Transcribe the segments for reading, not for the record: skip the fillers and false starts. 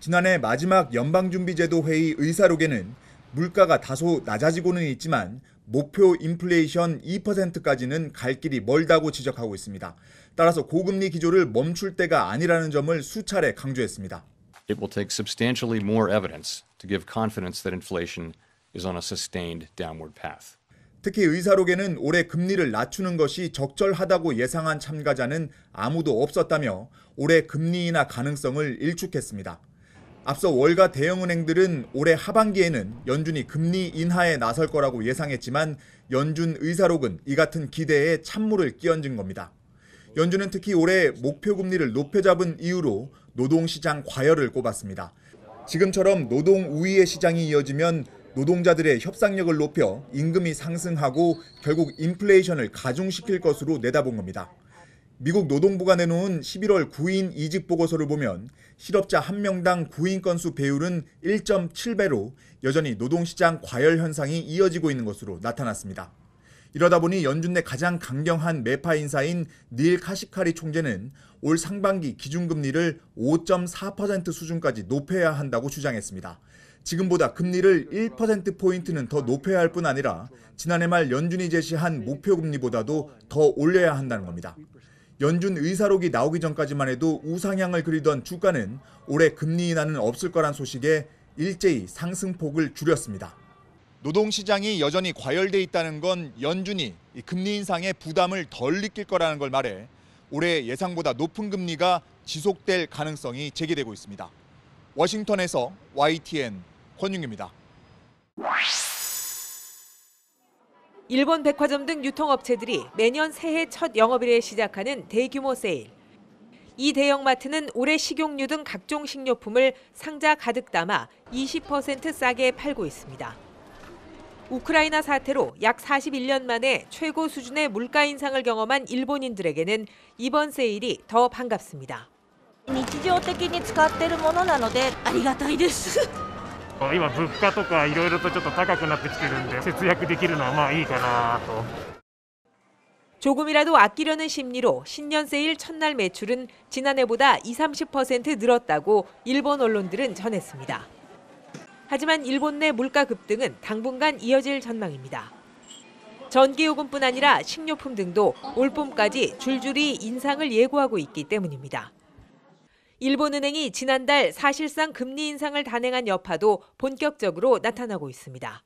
지난해 마지막 연방준비제도 회의 의사록에는 물가가 다소 낮아지고는 있지만 목표 인플레이션 2%까지는 갈 길이 멀다고 지적하고 있습니다. 따라서 고금리 기조를 멈출 때가 아니라는 점을 수차례 강조했습니다. It will take substantially more evidence to give confidence that inflation is on a sustained downward path. 특히 의사록에는 올해 금리를 낮추는 것이 적절하다고 예상한 참가자는 아무도 없었다며 올해 금리 인하 가능성을 일축했습니다. 앞서 월가 대형은행들은 올해 하반기에는 연준이 금리 인하에 나설 거라고 예상했지만 연준 의사록은 이 같은 기대에 찬물을 끼얹은 겁니다. 연준은 특히 올해 목표 금리를 높여 잡은 이유로 노동시장 과열을 꼽았습니다. 지금처럼 노동 우위의 시장이 이어지면 노동자들의 협상력을 높여 임금이 상승하고 결국 인플레이션을 가중시킬 것으로 내다본 겁니다. 미국 노동부가 내놓은 11월 구인 이직 보고서를 보면 실업자 1명당 구인 건수 배율은 1.7배로 여전히 노동시장 과열 현상이 이어지고 있는 것으로 나타났습니다. 이러다 보니 연준 내 가장 강경한 매파 인사인 닐 카시카리 총재는 올 상반기 기준금리를 5.4% 수준까지 높여야 한다고 주장했습니다. 지금보다 금리를 1%포인트는 더 높여야 할 뿐 아니라 지난해 말 연준이 제시한 목표 금리보다도 더 올려야 한다는 겁니다. 연준 의사록이 나오기 전까지만 해도 우상향을 그리던 주가는 올해 금리 인하는 없을 거란 소식에 일제히 상승폭을 줄였습니다. 노동시장이 여전히 과열돼 있다는 건 연준이 금리 인상의 부담을 덜 느낄 거라는 걸 말해 올해 예상보다 높은 금리가 지속될 가능성이 제기되고 있습니다. 워싱턴에서 YTN 권윤규입니다. 일본 백화점 등 유통업체들이 매년 새해 첫 영업일에 시작하는 대규모 세일. 이 대형마트는 올해 식용유 등 각종 식료품을 상자 가득 담아 20% 싸게 팔고 있습니다. 우크라이나 사태로 약 41년 만에 최고 수준의 물가 인상을 경험한 일본인들에게는 이번 세일이 더 반갑습니다. 日常的に使っているものなのでありがたいです。今物価とかいろいろとちょっと高くなってきてるんで節約できるのはまあいいかなと. 조금이라도 아끼려는 심리로 신년 세일 첫날 매출은 지난해보다 20-30% 늘었다고 일본 언론들은 전했습니다. 하지만 일본 내 물가 급등은 당분간 이어질 전망입니다. 전기요금뿐 아니라 식료품 등도 올봄까지 줄줄이 인상을 예고하고 있기 때문입니다. 일본은행이 지난달 사실상 금리 인상을 단행한 여파도 본격적으로 나타나고 있습니다.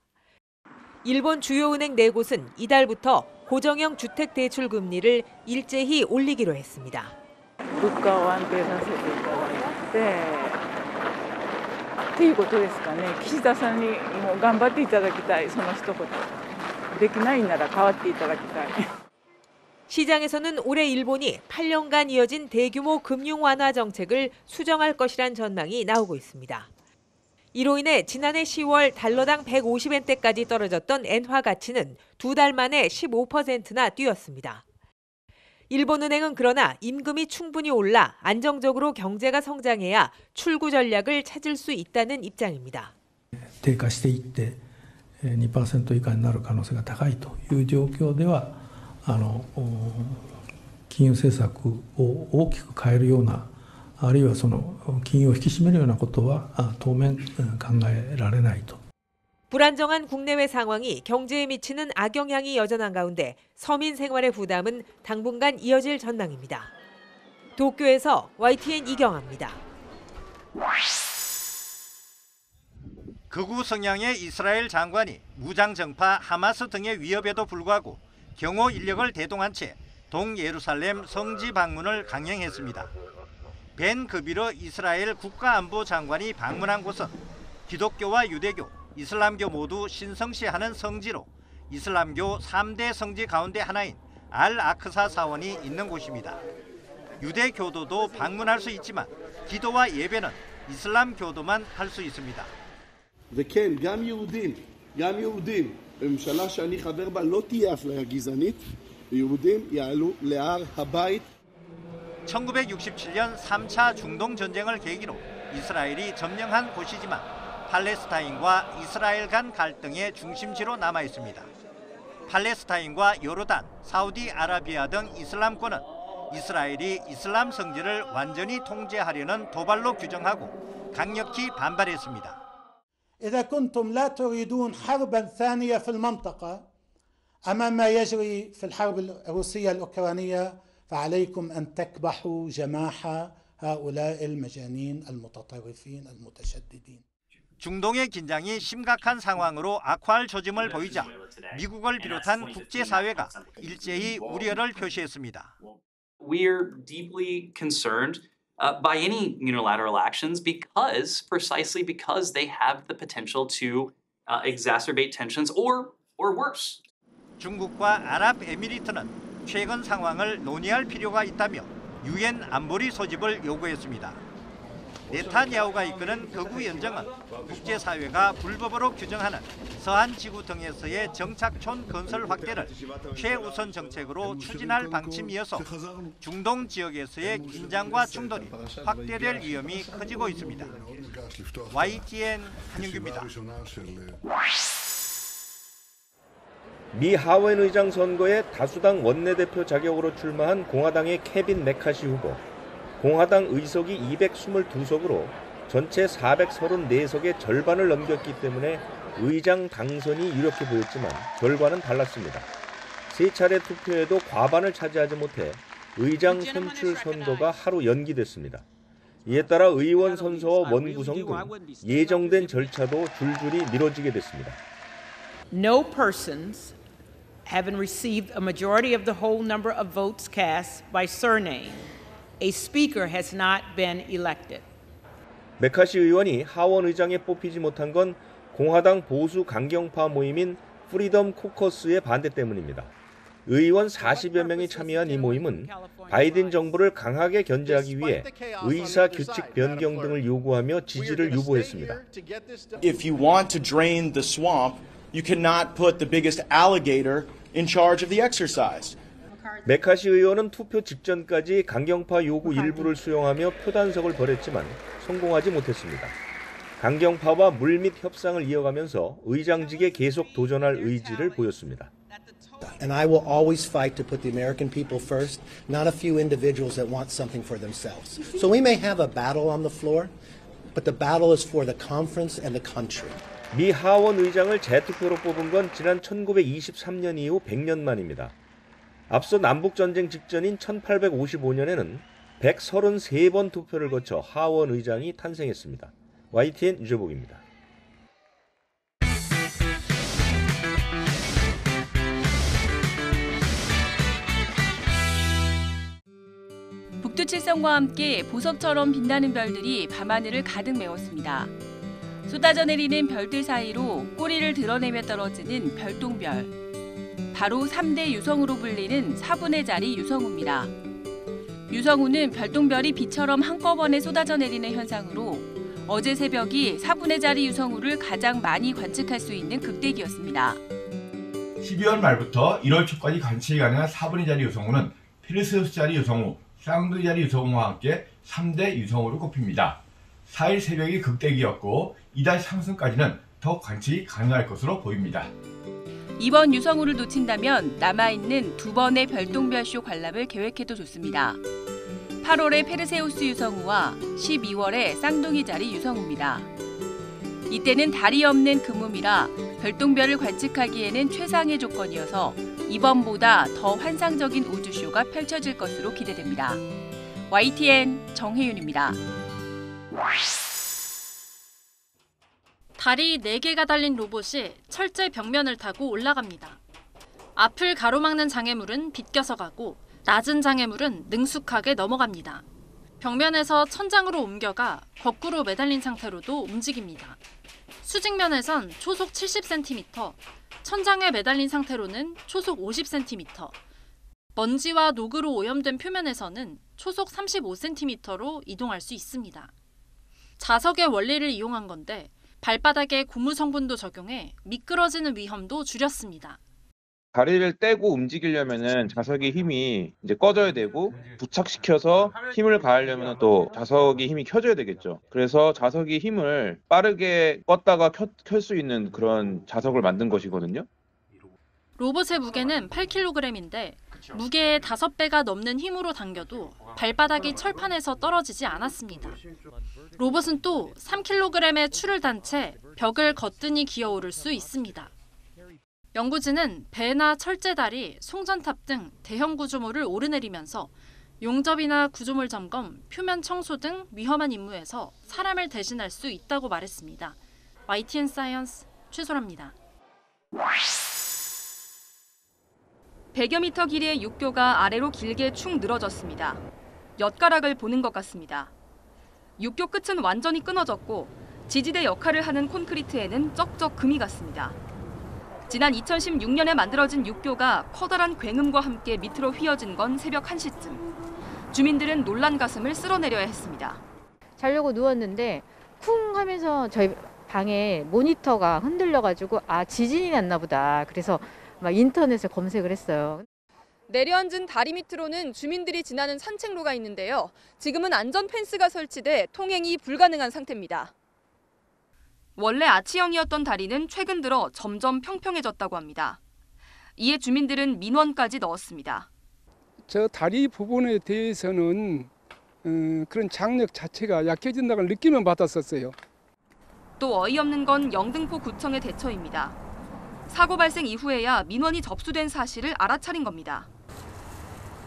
일본 주요 은행 4곳은 이달부터 고정형 주택 대출 금리를 일제히 올리기로 했습니다. 物価を安定させていただいてっていうことですかね。岸田さんにもう頑張っていただきたい。その一言。できないなら変わっていただきたい。 시장에서는 올해 일본이 8년간 이어진 대규모 금융 완화 정책을 수정할 것이란 전망이 나오고 있습니다. 이로 인해 지난해 10월 달러당 150엔대까지 떨어졌던 엔화 가치는 2달 만에 15%나 뛰었습니다. 일본은행은 그러나 임금이 충분히 올라 안정적으로 경제가 성장해야 출구 전략을 찾을 수 있다는 입장입니다. 低下していって 2% 以下になる可能性が高いという状況では金融政策を大きく変えるようなあるいはその金融を引き締めるようなことは当面考えられないと. 불안정한 국내외 상황이 경제에 미치는 악영향이 여전한 가운데 서민 생활의 부담은 당분간 이어질 전망입니다. 도쿄에서 YTN 이경아입니다. 극우 성향의 이스라엘 장관이 무장 정파 하마스 등의 위협에도 불구하고 경호 인력을 대동한 채 동예루살렘 성지 방문을 강행했습니다. 벤 그비르 이스라엘 국가안보장관이 방문한 곳은 기독교와 유대교, 이슬람교 모두 신성시하는 성지로 이슬람교 3대 성지 가운데 하나인 알-아크사 사원이 있는 곳입니다. 유대교도도 방문할 수 있지만 기도와 예배는 이슬람 교도만 할 수 있습니다. וכן, גם יהודים, בממשלה שאני חבר בה לא תהיה אפליה גזענית, ויהודים יעלו להר הבית. 1967년 3차 중동 전쟁을 계기로 이스라엘이 점령한 곳이지만 팔레스타인과 이스라엘 간 갈등의 중심지로 남아 있습니다. 팔레스타인과 요르단, 사우디아라비아 등 이슬람권은 이스라엘이 이슬람 성지를 완전히 통제하려는 도발로 규정하고 강력히 반발했습니다. إذا كنتم لا تريدون حربا ثانية في المنطقة أمام ما يجري في الحرب الروسية الأوكرانية فعليكم أن تكبحوا جماح هؤلاء المجانين المتطرفين المتشددين. 중동의 긴장이 심각한 상황으로 악화할 조짐을 보이자 미국을 비롯한 국제사회가 일제히 우려를 표시했습니다. We're deeply concerned by any unilateral actions precisely because they have the potential to exacerbate tensions or worse. 중국과 아랍에미리트는 최근 상황을 논의할 필요가 있다며 유엔 안보리 소집을 요구했습니다. 네타냐후가 이끄는 극우 연정은 국제사회가 불법으로 규정하는 서한 지구 등에서의 정착촌 건설 확대를 최우선 정책으로 추진할 방침이어서 중동 지역에서의 긴장과 충돌이 확대될 위험이 커지고 있습니다. YTN 한윤규입니다. 미 하원 의장 선거에 다수당 원내대표 자격으로 출마한 공화당의 케빈 메카시 후보. 공화당 의석이 222석으로 전체 434석의 절반을 넘겼기 때문에 의장 당선이 유력해 보였지만 결과는 달랐습니다. 세 차례 투표에도 과반을 차지하지 못해 의장 선출 선거가 하루 연기됐습니다. 이에 따라 의원 선서와 원구성 등 예정된 절차도 줄줄이 미뤄지게 됐습니다. No persons having received a majority of the whole number of votes cast by surname. A speaker has not been elected. 메카시 의원이 하원 의장에 뽑히지 못한 건 공화당 보수 강경파 모임인 프리덤 코커스의 반대 때문입니다. 의원 40여 명이 참여한 이 모임은 바이든 정부를 강하게 견제하기 위해 의사 규칙 변경 등을 요구하며 지지를 유보했습니다. If you want to drain the swamp, you cannot put the biggest alligator in charge of the exercise. 메카시 의원은 투표 직전까지 강경파 요구 일부를 수용하며 표단석을 벌였지만 성공하지 못했습니다. 강경파와 물밑 협상을 이어가면서 의장직에 계속 도전할 의지를 보였습니다. And I will always fight to put the American people first, not a few individuals that want something for themselves. So we may have a battle on the floor, but the battle is for the conference and the country. 미 하원 의장을 재투표로 뽑은 건 지난 1923년 이후 100년 만입니다. 앞서 남북전쟁 직전인 1855년에는 133번 투표를 거쳐 하원 의장이 탄생했습니다. YTN 유재복입니다. 북두칠성과 함께 보석처럼 빛나는 별들이 밤하늘을 가득 메웠습니다. 쏟아져 내리는 별들 사이로 꼬리를 드러내며 떨어지는 별똥별. 바로 3대 유성우로 불리는 4분의 자리 유성우입니다. 유성우는 별똥별이 비처럼 한꺼번에 쏟아져 내리는 현상으로 어제 새벽이 4분의 자리 유성우를 가장 많이 관측할 수 있는 극대기였습니다. 12월 말부터 1월 초까지 관측이 가능한 4분의 자리 유성우는 페르세우스 자리 유성우, 쌍둥이 자리 유성우와 함께 3대 유성우로 꼽힙니다. 4일 새벽이 극대기였고 이달 상승까지는 더 관측이 가능할 것으로 보입니다. 이번 유성우를 놓친다면 남아있는 2번의 별똥별쇼 관람을 계획해도 좋습니다. 8월에 페르세우스 유성우와 12월에 쌍둥이 자리 유성우입니다. 이때는 달이 없는 금음이라 별똥별을 관측하기에는 최상의 조건이어서 이번보다 더 환상적인 우주쇼가 펼쳐질 것으로 기대됩니다. YTN 정혜윤입니다. 다리 4개가 달린 로봇이 철제 벽면을 타고 올라갑니다. 앞을 가로막는 장애물은 비껴서 가고 낮은 장애물은 능숙하게 넘어갑니다. 벽면에서 천장으로 옮겨가 거꾸로 매달린 상태로도 움직입니다. 수직면에선 초속 70cm, 천장에 매달린 상태로는 초속 50cm, 먼지와 녹으로 오염된 표면에서는 초속 35cm로 이동할 수 있습니다. 자석의 원리를 이용한 건데 발바닥에 고무 성분도 적용해 미끄러지는 위험도 줄였습니다. 다리를 떼고 움직이려면은 자석의 힘이 이제 꺼져야 되고 부착시켜서 힘을 가하려면 또 자석의 힘이 켜져야 되겠죠. 그래서 자석의 힘을 빠르게 껐다가 켤 수 있는 그런 자석을 만든 것이거든요. 로봇의 무게는 8kg인데 무게의 5배가 넘는 힘으로 당겨도 발바닥이 철판에서 떨어지지 않았습니다. 로봇은 또 3kg의 추를 단 채 벽을 거뜬히 기어오를 수 있습니다. 연구진은 배나 철제다리, 송전탑 등 대형 구조물을 오르내리면서 용접이나 구조물 점검, 표면 청소 등 위험한 임무에서 사람을 대신할 수 있다고 말했습니다. YTN 사이언스 최소라입니다. 100여 미터 길이의 육교가 아래로 길게 축 늘어졌습니다. 엿가락을 보는 것 같습니다. 육교 끝은 완전히 끊어졌고 지지대 역할을 하는 콘크리트에는 쩍쩍 금이 갔습니다. 지난 2016년에 만들어진 육교가 커다란 굉음과 함께 밑으로 휘어진 건 새벽 1시쯤. 주민들은 놀란 가슴을 쓸어내려야 했습니다. 자려고 누웠는데 쿵 하면서 저희 방에 모니터가 흔들려가지고 아 지진이 났나 보다. 그래서 막 인터넷에 검색을 했어요. 내려앉은 다리 밑으로는 주민들이 지나는 산책로가 있는데요. 지금은 안전 펜스가 설치돼 통행이 불가능한 상태입니다. 원래 아치형이었던 다리는 최근 들어 점점 평평해졌다고 합니다. 이에 주민들은 민원까지 넣었습니다. 저 다리 부분에 대해서는 그런 장력 자체가 약해진다는 느낌을 받았었어요. 또 어이없는 건 영등포 구청의 대처입니다. 사고 발생 이후에야 민원이 접수된 사실을 알아차린 겁니다.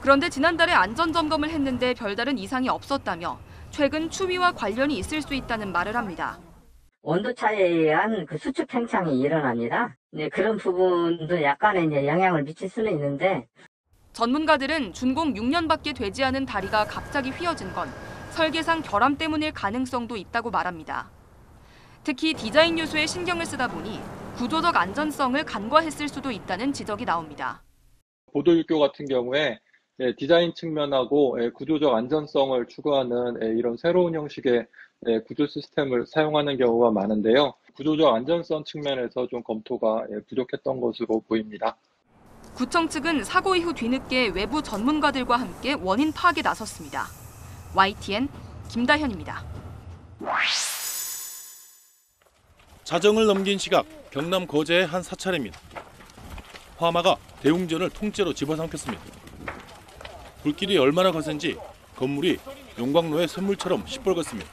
그런데 지난달에 안전점검을 했는데 별다른 이상이 없었다며 최근 추위와 관련이 있을 수 있다는 말을 합니다. 온도차에 의한 그 수축 팽창이 일어납니다. 네, 그런 부분도 약간의 이제 영향을 미칠 수는 있는데 전문가들은 준공 6년밖에 되지 않은 다리가 갑자기 휘어진 건 설계상 결함 때문일 가능성도 있다고 말합니다. 특히 디자인 요소에 신경을 쓰다 보니 구조적 안전성을 간과했을 수도 있다는 지적이 나옵니다. 보도육교 같은 경우에 디자인 측면하고 구조적 안전성을 추구하는 이런 새로운 형식의 구조 시스템을 사용하는 경우가 많은데요. 구조적 안전성 측면에서 좀 검토가 부족했던 것으로 보입니다. 구청 측은 사고 이후 뒤늦게 외부 전문가들과 함께 원인 파악에 나섰습니다. YTN 김다현입니다. 자정을 넘긴 시각 경남 거제의 한 사찰입니다. 화마가 대웅전을 통째로 집어삼켰습니다. 불길이 얼마나 거센지 건물이 용광로의 샘물처럼 시뻘겋습니다.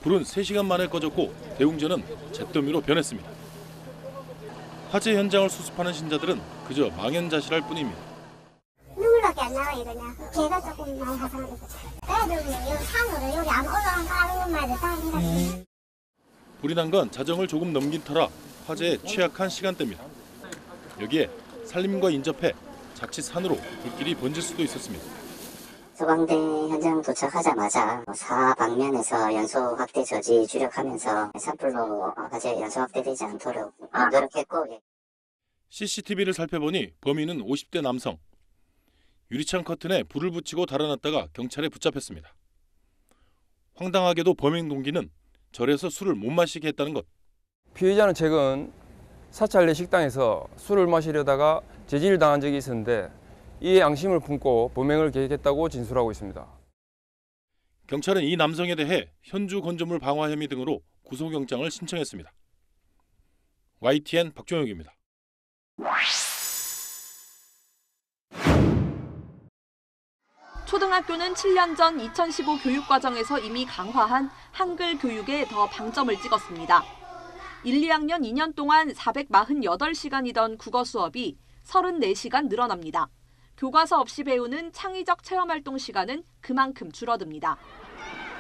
불은 3시간 만에 꺼졌고 대웅전은 잿더미로 변했습니다. 화재 현장을 수습하는 신자들은 그저 망연자실할 뿐입니다. 눈물밖에 안 나와요 그냥. 개가 조금 많이 화상하고 애들은 여기 산으로 여기 안 올라가는 것만 해도 다 생각해요. 불이 난 건 자정을 조금 넘긴 터라 화재에 취약한 시간대입니다. 여기에 산림과 인접해 자칫 산으로 불길이 번질 수도 있었습니다. 소방대 현장 도착하자마자 사방면에서 연소 확대 저지 주력하면서 산불로 화재 연소 확대되지 않도록 노력했고. CCTV를 살펴보니 범인은 50대 남성. 유리창 커튼에 불을 붙이고 달아났다가 경찰에 붙잡혔습니다. 황당하게도 범행 동기는 절에서 술을 못 마시게 했다는 것. 피해자는 최근 사찰 내 식당에서 술을 마시려다가 제지를 당한 적이 있었는데 이에 양심을 품고 범행을 계획했다고 진술하고 있습니다. 경찰은 이 남성에 대해 현주 건조물 방화 혐의 등으로 구속영장을 신청했습니다. YTN 박종혁입니다. 초등학교는 7년 전 2015 교육과정에서 이미 강화한 한글 교육에 더 방점을 찍었습니다. 1, 2학년 2년 동안 448시간이던 국어 수업이 34시간 늘어납니다. 교과서 없이 배우는 창의적 체험활동 시간은 그만큼 줄어듭니다.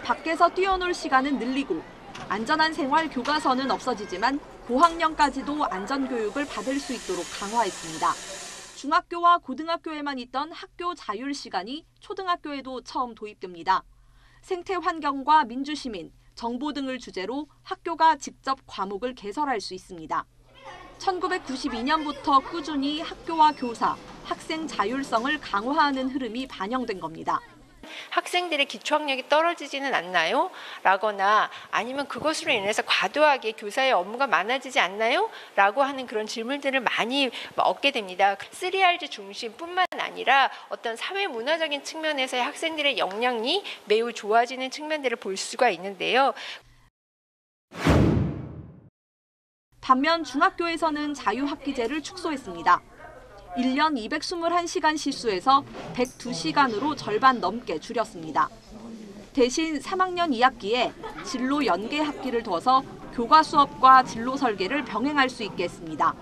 밖에서 뛰어놀 시간은 늘리고 안전한 생활 교과서는 없어지지만 고학년까지도 안전교육을 받을 수 있도록 강화했습니다. 중학교와 고등학교에만 있던 학교 자율 시간이 초등학교에도 처음 도입됩니다. 생태 환경과 민주시민, 정보 등을 주제로 학교가 직접 과목을 개설할 수 있습니다. 1992년부터 꾸준히 학교와 교사, 학생 자율성을 강화하는 흐름이 반영된 겁니다. 학생들의 기초학력이 떨어지지는 않나요? 라거나 아니면 그것으로 인해서 과도하게 교사의 업무가 많아지지 않나요? 라고 하는 그런 질문들을 많이 얻게 됩니다. 3RG 중심뿐만 아니라 어떤 사회문화적인 측면에서의 학생들의 역량이 매우 좋아지는 측면들을 볼 수가 있는데요. 반면 중학교에서는 자유학기제를 축소했습니다. 1년 221시간 시수에서 102시간으로 절반 넘게 줄였습니다. 대신 3학년 2학기에 진로 연계 학기를 둬서 교과 수업과 진로 설계를 병행할 수 있게 했습니다.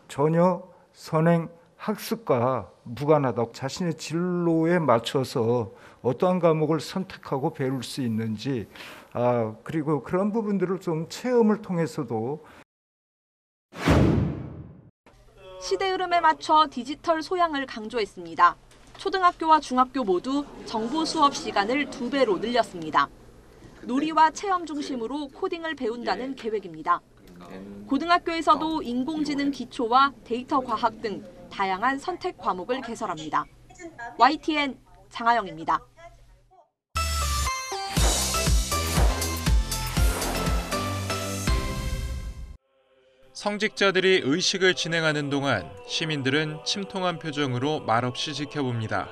전혀 선행 학습과 무관하다. 자신의 진로에 맞춰서 어떠한 과목을 선택하고 배울 수 있는지, 그리고 그런 부분들을 좀 체험을 통해서도 시대 흐름에 맞춰 디지털 소양을 강조했습니다. 초등학교와 중학교 모두 정보 수업 시간을 2배로 늘렸습니다. 놀이와 체험 중심으로 코딩을 배운다는 계획입니다. 고등학교에서도 인공지능 기초와 데이터 과학 등 다양한 선택 과목을 개설합니다. YTN 장하영입니다. 성직자들이 의식을 진행하는 동안 시민들은 침통한 표정으로 말없이 지켜봅니다.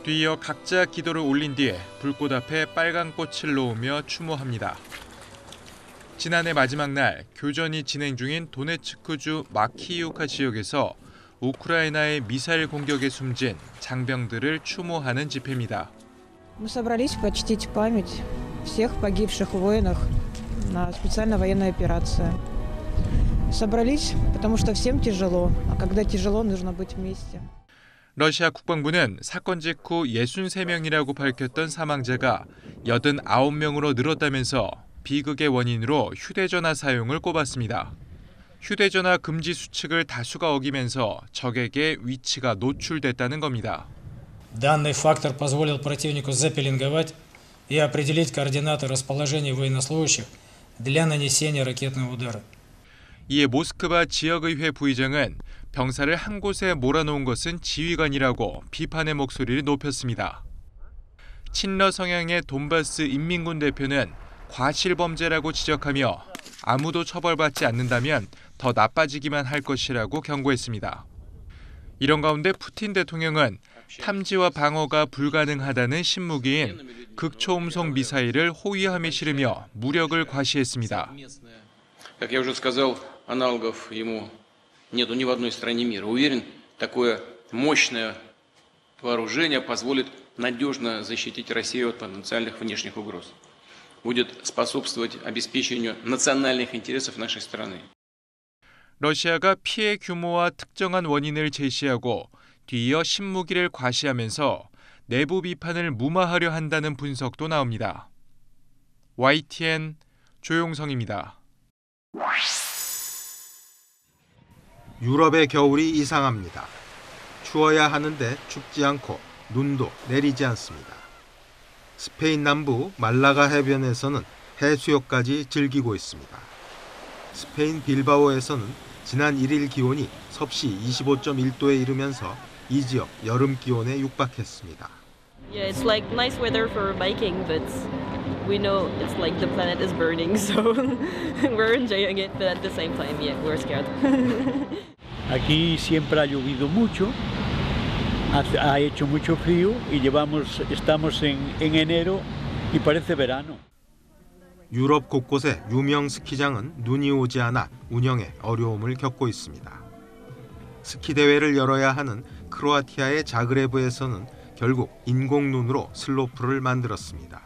뒤이어 각자 기도를 올린 뒤에 불꽃 앞에 빨간 꽃을 놓으며 추모합니다. 지난해 마지막 날 교전이 진행 중인 도네츠크주 마키이우카 지역에서 우크라이나의 미사일 공격에 숨진 장병들을 추모하는 집회입니다. Мы собрались почтить память всех погибших воинов на специальной военной операции. Собрались, потому что всем тяжело, а когда тяжело, нужно быть вместе. 러시아 국방부는 사건 직후 63명이라고 밝혔던 사망자가 89명으로 늘었다면서 비극의 원인으로 휴대전화 사용을 꼽았습니다. 휴대전화 금지 수칙을 다수가 어기면서 적에게 위치가 노출됐다는 겁니다. Данный фактор позволил противнику запеленговать и определить координаты расположения военнослужащих для нанесения ракетного удара. 이에 모스크바 지역의회 부의장은 병사를 한 곳에 몰아놓은 것은 지휘관이라고 비판의 목소리를 높였습니다. 친러 성향의 돈바스 인민군 대표는 과실범죄라고 지적하며 아무도 처벌받지 않는다면 더 나빠지기만 할 것이라고 경고했습니다. 이런 가운데 푸틴 대통령은 탐지와 방어가 불가능하다는 신무기인 극초음속 미사일을 호위함에 실으며 무력을 과시했습니다. Как я уже сказал, аналогов ему нету ни в одной стране мира. Уверен, такое мощное вооружение позволит надежно защитить Россию от потенциальных внешних угроз. Будет способствовать обеспечению национальных интересов нашей страны. 러시아가 피해 규모와 특정한 원인을 제시하고 뒤이어 신무기를 과시하면서 내부 비판을 무마하려 한다는 분석도 나옵니다. YTN 조용성입니다. 유럽의 겨울이 이상합니다. 추워야 하는데 춥지 않고 눈도 내리지 않습니다. 스페인 남부 말라가 해변에서는 해수욕까지 즐기고 있습니다. 스페인 빌바오에서는 지난 1일 기온이 섭씨 25.1도에 이르면서 이 지역 여름 기온에 육박했습니다. Yeah, it's like nice weather for biking, but we know it's like the planet is burning, so we're enjoying it, but at the same time, yeah, we're scared. Aquí siempre ha llovido mucho, ha hecho mucho frío y estamos en enero y parece verano. 유럽 곳곳에 유명 스키장은 눈이 오지 않아 운영에 어려움을 겪고 있습니다. 스키 대회를 열어야 하는 크로아티아의 자그레브에서는 결국 인공눈으로 슬로프를 만들었습니다.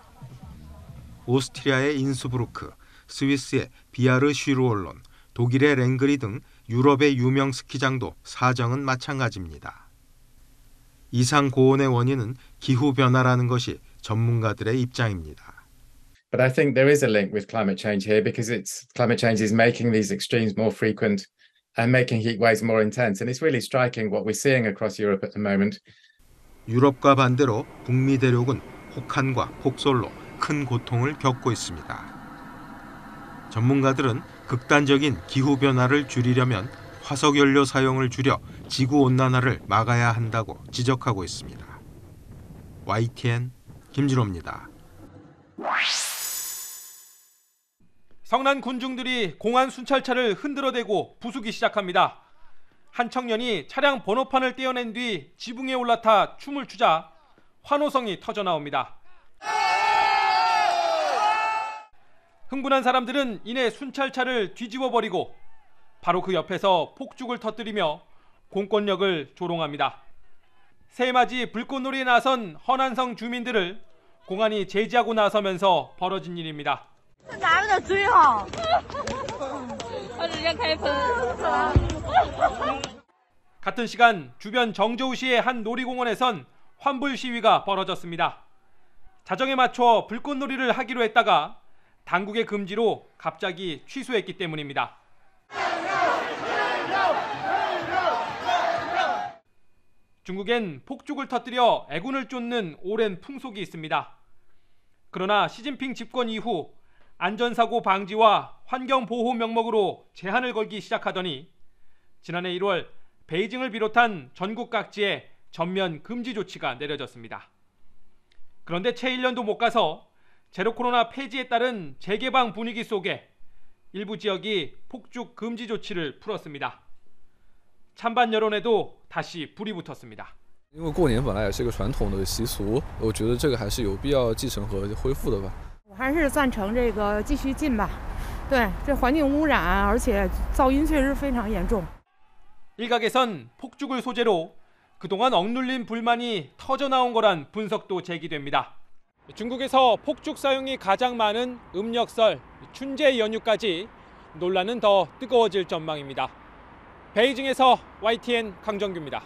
오스트리아의 인스부르크, 스위스의 비아르 슈르올론, 독일의 랭그리 등 유럽의 유명 스키장도 사정은 마찬가지입니다. 이상 고온의 원인은 기후변화라는 것이 전문가들의 입장입니다. But I think there is a link with climate change here because climate change is making these extremes more frequent and making heat waves more intense. And it's really striking what we're seeing across Europe at the moment. 유럽과 반대로 북미 대륙은 혹한과 폭설로 큰 고통을 겪고 있습니다. 전문가들은 극단적인 기후변화를 줄이려면 화석연료 사용을 줄여 지구온난화를 막아야 한다고 지적하고 있습니다. YTN 김진호입니다. 성난 군중들이 공안 순찰차를 흔들어대고 부수기 시작합니다. 한 청년이 차량 번호판을 떼어낸 뒤 지붕에 올라타 춤을 추자 환호성이 터져나옵니다. 흥분한 사람들은 이내 순찰차를 뒤집어버리고 바로 그 옆에서 폭죽을 터뜨리며 공권력을 조롱합니다. 새해맞이 불꽃놀이에 나선 허난성 주민들을 공안이 제지하고 나서면서 벌어진 일입니다. 같은 시간 주변 정저우시의 한 놀이공원에선 환불 시위가 벌어졌습니다. 자정에 맞춰 불꽃놀이를 하기로 했다가 당국의 금지로 갑자기 취소했기 때문입니다. 중국엔 폭죽을 터뜨려 애군을 쫓는 오랜 풍속이 있습니다. 그러나 시진핑 집권 이후 안전사고 방지와 환경보호 명목으로 제한을 걸기 시작하더니 지난해 1월 베이징을 비롯한 전국 각지에 전면 금지 조치가 내려졌습니다. 그런데 채 1년도 못 가서 제로 코로나 폐지에 따른 재개방 분위기 속에 일부 지역이 폭죽 금지 조치를 풀었습니다. 찬반 여론에도 다시 불이 붙었습니다. 因为过年本来也是一个传统的习俗，我觉得这个还是有必要继承和恢复的吧。我还是赞成这个继续禁吧。对，这环境污染，而且噪音确实非常严重。 일각에선 폭죽을 소재로 그동안 억눌린 불만이 터져나온 거란 분석도 제기됩니다. 중국에서 폭죽 사용이 가장 많은 음력설, 춘제 연휴까지 논란은 더 뜨거워질 전망입니다. 베이징에서 YTN 강정규입니다.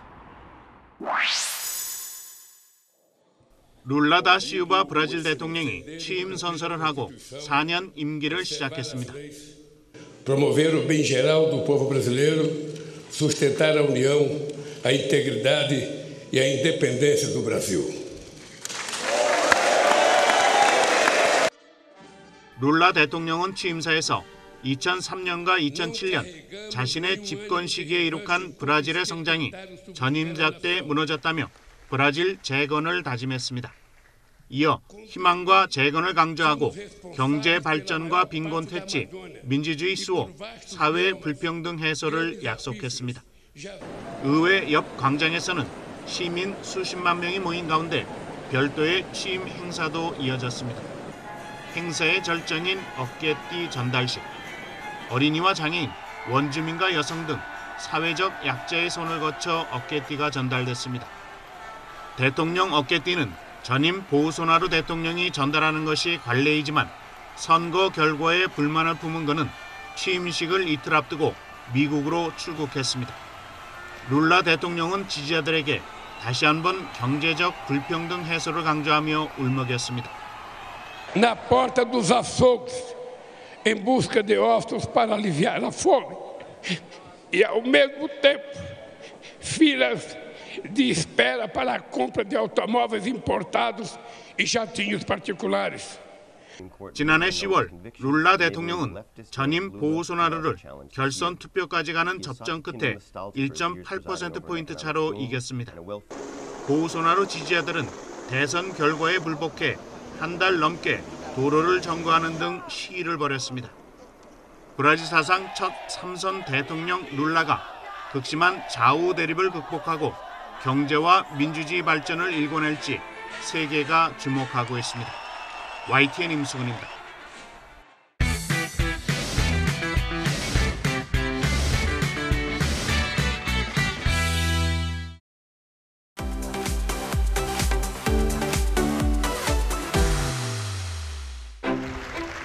룰라 다 시우바 브라질 대통령이 취임 선서를 하고 4년 임기를 시작했습니다. Promover o bem geral do povo brasileiro, sustentar a união, a integridade e a independência do Brasil. 룰라 대통령은 취임사에서 2003년과 2007년 자신의 집권 시기에 이룩한 브라질의 성장이 전임자 때 무너졌다며 브라질 재건을 다짐했습니다. 이어 희망과 재건을 강조하고 경제 발전과 빈곤 퇴치, 민주주의 수호, 사회 불평등 해소를 약속했습니다. 의회 옆 광장에서는 시민 수십만 명이 모인 가운데 별도의 취임 행사도 이어졌습니다. 행사의 절정인 어깨띠 전달식. 어린이와 장애인, 원주민과 여성 등 사회적 약자의 손을 거쳐 어깨띠가 전달됐습니다. 대통령 어깨띠는 전임 보우소나루 대통령이 전달하는 것이 관례이지만 선거 결과에 불만을 품은 그는 취임식을 이틀 앞두고 미국으로 출국했습니다. 룰라 대통령은 지지자들에게 다시 한번 경제적 불평등 해소를 강조하며 울먹였습니다. Na porta dos açougues, em busca de ossos para aliviar a fome, e ao mesmo tempo filas de espera para a compra de automóveis importados e jatinhos particulares. 지난해 10월 룰라 대통령은 전임 보우소나루를 결선 투표까지 가는 접전 끝에 1.8%포인트 차로 이겼습니다. 보우소나루 지지자들은 대선 결과에 불복해 한 달 넘게 도로를 점거하는 등 시위를 벌였습니다. 브라질 사상 첫 3선 대통령 룰라가 극심한 좌우 대립을 극복하고 경제와 민주주의 발전을 일궈낼지 세계가 주목하고 있습니다. YTN 임수근입니다.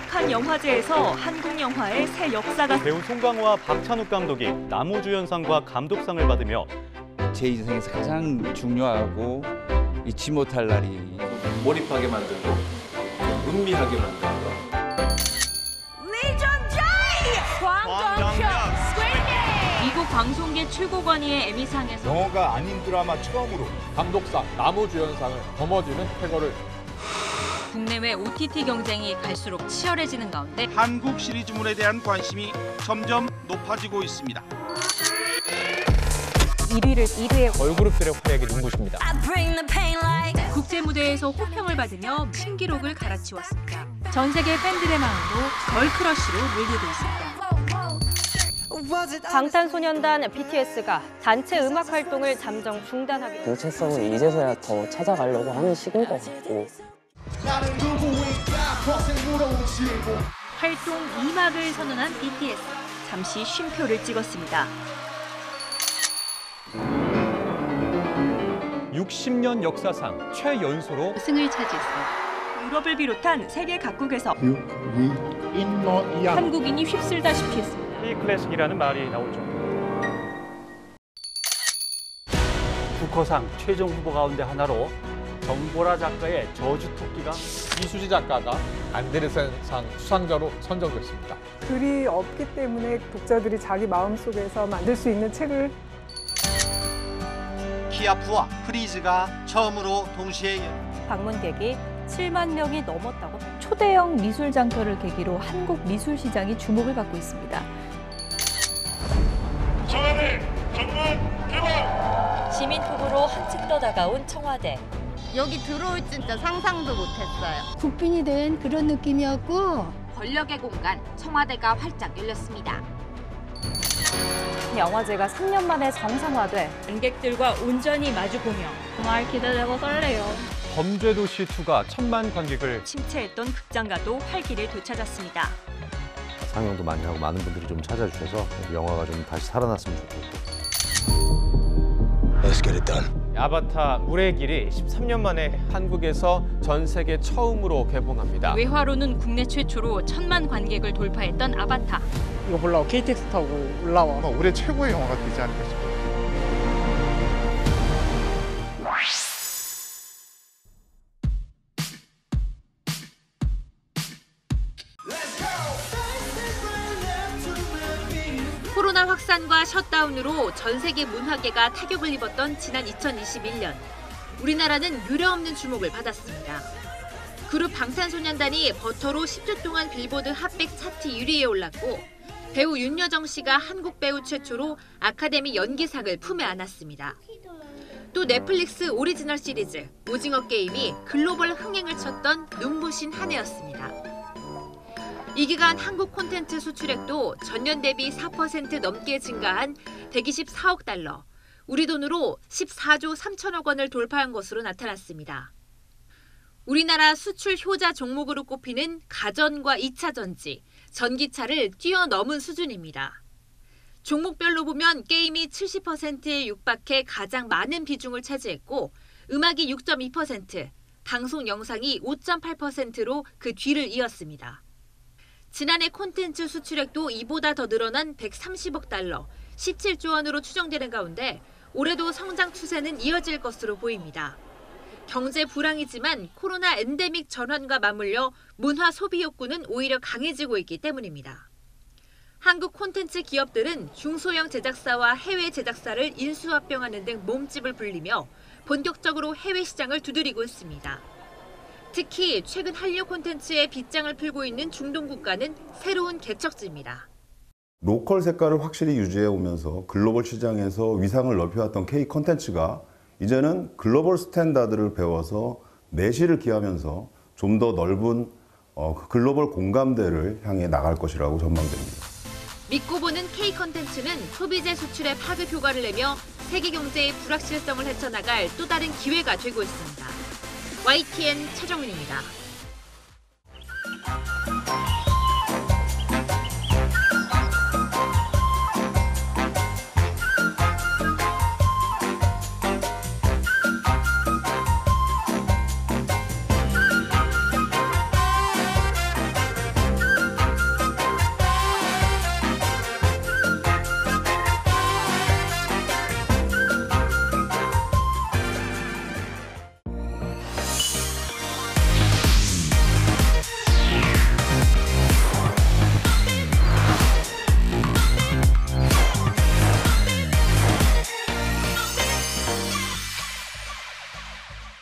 칸 영화제에서 한국 영화의 새 역사가 배우 송강호와 박찬욱 감독이 남우주연상과 감독상을 받으며 제 인생에서 가장 중요하고 잊지 못할 날이 몰입하게 만들고 음미하게 만들고 미국 방송계 최고권위의 에미상에서 영화가 아닌 드라마 처음으로 감독상, 남우주연상을 거머쥐는 쾌거를 국내외 OTT 경쟁이 갈수록 치열해지는 가운데 한국 시리즈물에 대한 관심이 점점 높아지고 있습니다. 1위의 걸그룹들의 활약이 눈부십니다. 국제 무대에서 호평을 받으며 신기록을 갈아치웠습니다. 전 세계 팬들의 마음도 걸크러쉬로 물들고 있습니다. 방탄소년단 BTS가 단체 음악 활동을 잠정 중단하기로. 정체성을 이제서야 더 찾아가려고 하는 시기인 것 같고. 활동 2막을 선언한 BTS. 잠시 쉼표를 찍었습니다. (60년) 역사상 최연소로 승을 차지했어요. 유럽을 비롯한 세계 각국에서 한국인이 휩쓸다시피 했습니다. K클래식이라는 말이 나올 정도. 부커상 최종 후보 가운데 하나로 정보라 작가의 저주토끼가 이수지 작가가 안데르센상 수상자로 선정됐습니다. 글이 없기 때문에 독자들이 자기 마음속에서 만들 수 있는 책을 키아프와 프리즈가 처음으로 동시에 방문객이 7만 명이 넘었다고. 초대형 미술 장터를 계기로 한국 미술 시장이 주목을 받고 있습니다. 청와대 정문 개방! 시민 폭우로 한층 더 다가온 청와대. 여기 들어올 진짜 상상도 못했어요. 국빈이 된 그런 느낌이었고 권력의 공간 청와대가 활짝 열렸습니다. 영화제가 3년 만에 정상화돼 관객들과 온전히 마주보며 정말 기대되고 설레요. 범죄도시 2가 1,000만 관객을 침체했던 극장가도 활기를 되찾았습니다. 상영도 많이 하고 많은 분들이 좀 찾아주셔서 영화가 좀 다시 살아났으면 좋겠고. Let's get it done. 아바타 물의 길이 13년 만에 한국에서 전 세계 처음으로 개봉합니다. 외화로는 국내 최초로 1,000만 관객을 돌파했던 아바타. 이거 보려고 KTX 타고 올라와. 올해 최고의 영화가 되지 않을까 싶어요. 코로나 확산과 셧다운으로 전 세계 문화계가 타격을 입었던 지난 2021년. 우리나라는 유례없는 주목을 받았습니다. 그룹 방탄소년단이 버터로 10주 동안 빌보드 핫백 차트 1위에 올랐고 배우 윤여정 씨가 한국 배우 최초로 아카데미 연기상을 품에 안았습니다. 또 넷플릭스 오리지널 시리즈 오징어 게임이 글로벌 흥행을 쳤던 눈부신 한 해였습니다. 이 기간 한국 콘텐츠 수출액도 전년 대비 4% 넘게 증가한 124억 달러, 우리 돈으로 14조 3천억 원을 돌파한 것으로 나타났습니다. 우리나라 수출 효자 종목으로 꼽히는 가전과 2차 전지, 전기차를 뛰어넘은 수준입니다. 종목별로 보면 게임이 70%에 육박해 가장 많은 비중을 차지했고 음악이 6.2%, 방송 영상이 5.8%로 그 뒤를 이었습니다. 지난해 콘텐츠 수출액도 이보다 더 늘어난 130억 달러, 17조 원으로 추정되는 가운데 올해도 성장 추세는 이어질 것으로 보입니다. 경제 불황이지만 코로나 엔데믹 전환과 맞물려 문화 소비 욕구는 오히려 강해지고 있기 때문입니다. 한국 콘텐츠 기업들은 중소형 제작사와 해외 제작사를 인수합병하는 등 몸집을 불리며 본격적으로 해외 시장을 두드리고 있습니다. 특히 최근 한류 콘텐츠의 빗장을 풀고 있는 중동 국가는 새로운 개척지입니다. 로컬 색깔을 확실히 유지해 오면서 글로벌 시장에서 위상을 넓혀왔던 K 콘텐츠가 이제는 글로벌 스탠다드를 배워서 내실을 기하면서 좀 더 넓은 글로벌 공감대를 향해 나갈 것이라고 전망됩니다. 믿고 보는 K 콘텐츠는 소비재 수출에 파급 효과를 내며 세계 경제의 불확실성을 헤쳐나갈 또 다른 기회가 되고 있습니다. YTN 최정은입니다.